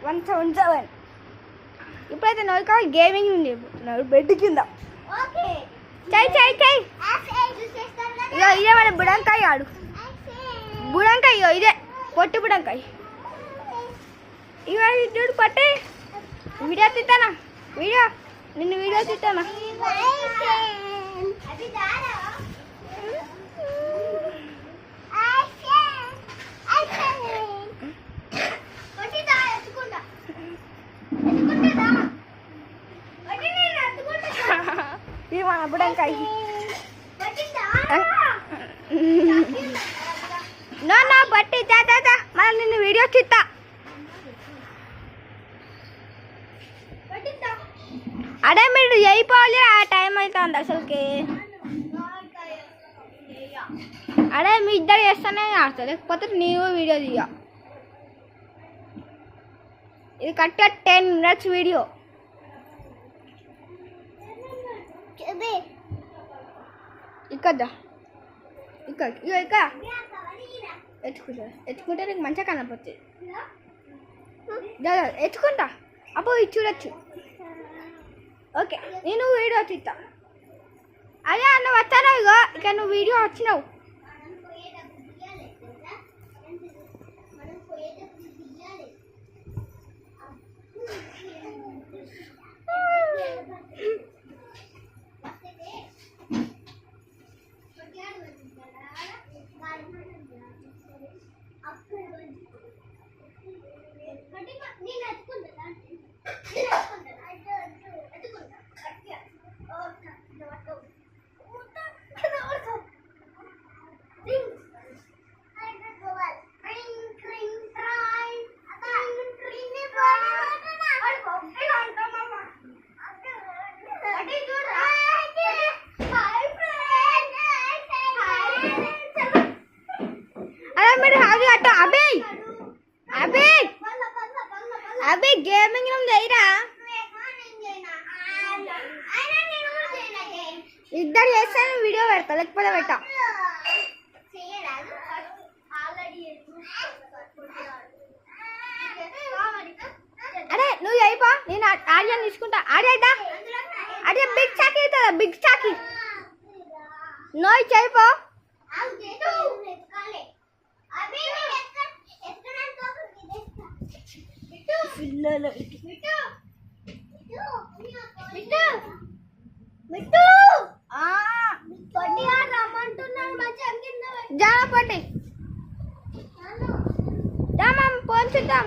177. ఇప్పుడైతే నోయికా గేమింగ్ ఉంది బెడ్ కింద. చెయ్యి ఇగో ఇదే మన బుడంకాయ ఆడు. బుడంకాయ ఇగో ఇదే పొట్టి బుడంకాయ. ఇగో చూడు పట్టే వీడియో తీస్తానా నిన్ను వీడియో తీస్తానా. ఇది మన బుడంకాయ. నా బట్టి తా మళ్ళీ నిన్ను వీడియో తీస్తా. అదే మీరు అయిపోవాలి, ఆ టైం అవుతుంది అసలుకి. అదే మీ ఇద్దరు చేస్తానే ఆడతా, లేకపోతే నీవు వీడియో తీయ. ఇది కరెక్ట్గా 10 minutes వీడియో. ఇక్కడ ఎత్తుకుంటే నీకు మంచిగా కనపడుతుంది. ఎత్తుకుంటా అప్పుడు ఇది చూడొచ్చు. ఓకే నేను వీడియో తీస్తా. అదే నువ్వు వచ్చాను ఇగో ఇక నువ్వు వీడియో వచ్చినావు. అభి గేమింగ్ రూమ్ చేయరా, ఇద్దరు చేస్తాను వీడియో పెడతా, లేకపోతే పెట్టా. అరే నువ్వు అయిపో, నేను ఆర్యన్ తీసుకుంటా. ఆర్యదా అదే బిగ్ చాకీ అవుతుందా, బిగ్ చాకీ నోయి చేయిపో. జాగ్రత్త పట్టి పోంచుతాం.